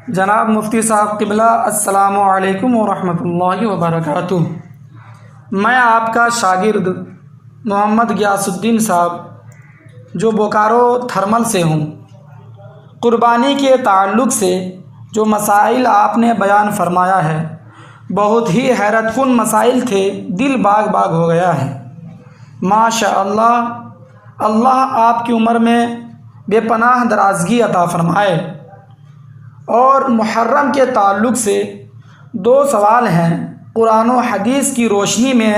جناب مفتی صاحب قبلہ السلام علیکم ورحمۃ اللہ وبرکاتہ۔ میں آپ کا شاگرد محمد غیاث الدین صاحب جو بوکارو تھرمل سے ہوں۔ قربانی کے تعلق سے جو مسائل آپ نے بیان فرمایا ہے بہت ہی حیرت کن مسائل تھے، دل باغ باغ ہو گیا ہے۔ ماشاء اللہ، اللہ آپ کی عمر میں بے پناہ درازگی عطا فرمائے۔ اور محرم کے تعلق سے دو سوال ہیں، قرآن و حدیث کی روشنی میں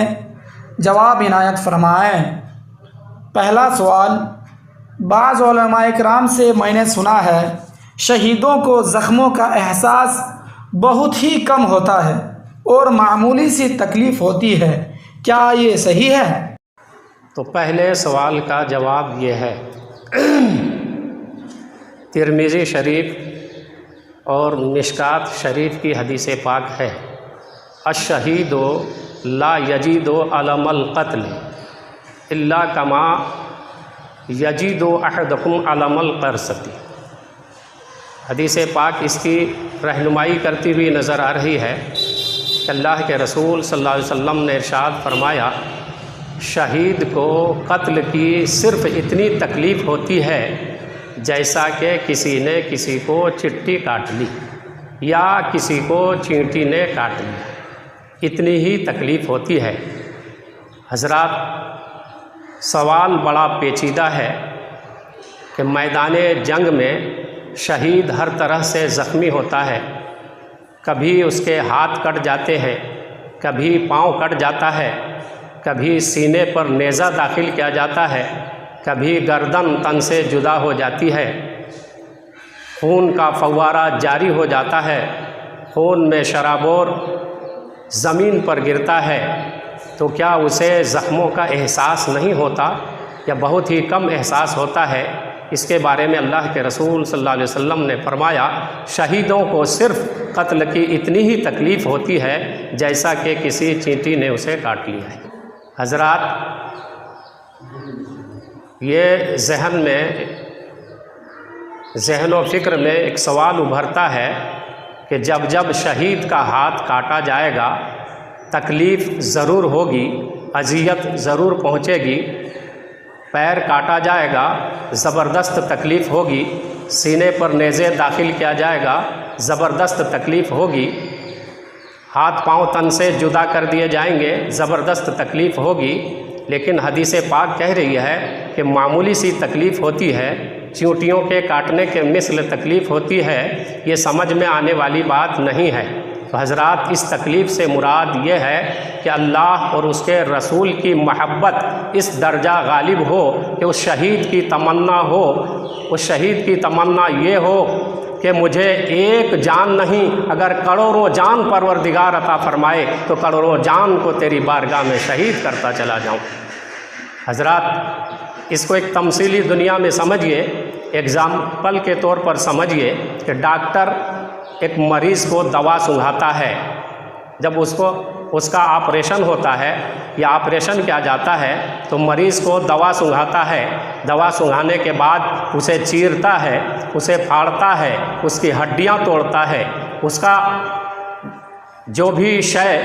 جواب عنایت فرمائیں۔ پہلا سوال، بعض علماء کرام سے میں نے سنا ہے شہیدوں کو زخموں کا احساس بہت ہی کم ہوتا ہے اور معمولی سی تکلیف ہوتی ہے، کیا یہ صحیح ہے؟ تو پہلے سوال کا جواب یہ ہے، ترمذی شریف اور مشکات شریف کی حدیث پاک ہے، الشہید لا یجید علم القتل الا کما یجید احدکم علم القرصۃ۔ حدیث پاک اس کی رہنمائی کرتی ہوئی نظر آ رہی ہے کہ اللہ کے رسول صلی اللہ علیہ وسلم نے ارشاد فرمایا، شہید کو قتل کی صرف اتنی تکلیف ہوتی ہے جیسا کہ کسی نے کسی کو چٹی کاٹ لی یا کسی کو چینٹی نے کاٹ لی، اتنی ہی تکلیف ہوتی ہے۔ حضرات، سوال بڑا پیچیدہ ہے کہ میدان جنگ میں شہید ہر طرح سے زخمی ہوتا ہے، کبھی اس کے ہاتھ کٹ جاتے ہیں، کبھی پاؤں کٹ جاتا ہے، کبھی سینے پر نیزہ داخل کیا جاتا ہے، کبھی گردن تن سے جدا ہو جاتی ہے، خون کا فوارہ جاری ہو جاتا ہے، خون میں شرابور زمین پر گرتا ہے، تو کیا اسے زخموں کا احساس نہیں ہوتا یا بہت ہی کم احساس ہوتا ہے؟ اس کے بارے میں اللہ کے رسول صلی اللہ علیہ وسلم نے فرمایا، شہیدوں کو صرف قتل کی اتنی ہی تکلیف ہوتی ہے جیسا کہ کسی چینٹی نے اسے کاٹ لیا ہے۔ حضرات، یہ ذہن و فکر میں ایک سوال ابھرتا ہے کہ جب شہید کا ہاتھ کاٹا جائے گا تکلیف ضرور ہوگی، اذیت ضرور پہنچے گی، پیر کاٹا جائے گا زبردست تکلیف ہوگی، سینے پر نیزے داخل کیا جائے گا زبردست تکلیف ہوگی، ہاتھ پاؤں تن سے جدا کر دیے جائیں گے زبردست تکلیف ہوگی، لیکن حدیث پاک کہہ رہی ہے کہ معمولی سی تکلیف ہوتی ہے، چیونٹیوں کے کاٹنے کے مثل تکلیف ہوتی ہے۔ یہ سمجھ میں آنے والی بات نہیں ہے۔ تو حضرات، اس تکلیف سے مراد یہ ہے کہ اللہ اور اس کے رسول کی محبت اس درجہ غالب ہو کہ اس شہید کی تمنا ہو، اس شہید کی تمنا یہ ہو کہ مجھے ایک جان نہیں، اگر کروڑوں جان پروردگار عطا فرمائے تو کروڑوں جان کو تیری بارگاہ میں شہید کرتا چلا جاؤں۔ حضرات، اس کو ایک تمثیلی دنیا میں سمجھیے، ایگزامپل کے طور پر سمجھیے کہ ڈاکٹر ایک مریض کو دوا سنگھاتا ہے، جب اس کا آپریشن ہوتا ہے یا آپریشن کیا جاتا ہے تو مریض کو دوا سنگھاتا ہے، دوا سنگھانے کے بعد اسے چیرتا ہے، اسے پھاڑتا ہے، اس کی ہڈیاں توڑتا ہے، اس کا جو بھی شے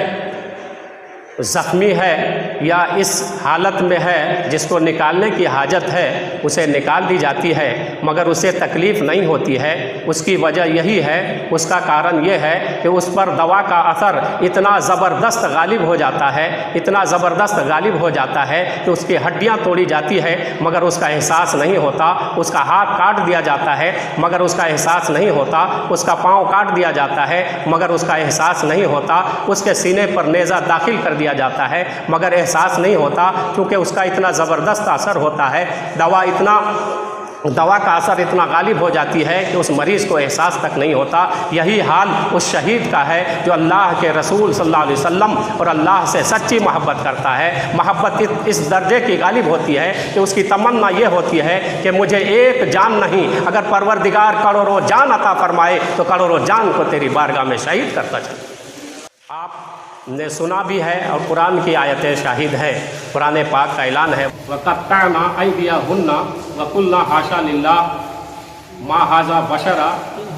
زخمی ہے یا اس حالت میں ہے جس کو نکالنے کی حاجت ہے اسے نکال دی جاتی ہے، مگر اسے تکلیف نہیں ہوتی ہے۔ اس کی وجہ یہی ہے، اس کا کارن یہ ہے کہ اس پر دوا کا اثر اتنا زبردست غالب ہو جاتا ہے، اتنا زبردست غالب ہو جاتا ہے کہ اس کی ہڈیاں توڑی جاتی ہے مگر اس کا احساس نہیں ہوتا، اس کا ہاتھ کاٹ دیا جاتا ہے مگر اس کا احساس نہیں ہوتا، اس کا پاؤں کاٹ دیا جاتا ہے مگر اس کا احساس نہیں ہوتا، اس کے سینے پر نیزہ داخل کر دیا جاتا ہے مگر احساس نہیں ہوتا، کیونکہ اس کا اتنا زبردست اثر ہوتا ہے، دوا کا اثر اتنا غالب ہو جاتی ہے کہ اس مریض کو احساس تک نہیں ہوتا۔ یہی حال اس شہید کا ہے جو اللہ کے رسول صلی اللہ علیہ وسلم اور اللہ سے سچی محبت کرتا ہے۔ محبت اس درجے کی غالب ہوتی ہے کہ اس کی تمنا یہ ہوتی ہے کہ مجھے ایک جان نہیں، اگر پروردگار کروڑوں جان عطا فرمائے تو کروڑوں جان کو تیری بارگاہ میں شہید کرتا چلا۔ آپ نے سنا بھی ہے اور قرآن کی آیتیں شاہد ہے، قرآن پاک کا اعلان ہے، وَقَطَّعْنَا أَيْدِيَهُنَّ وَقُلْنَا حَاشَا لِلَّهِ مَا هَذَا بَشَرًا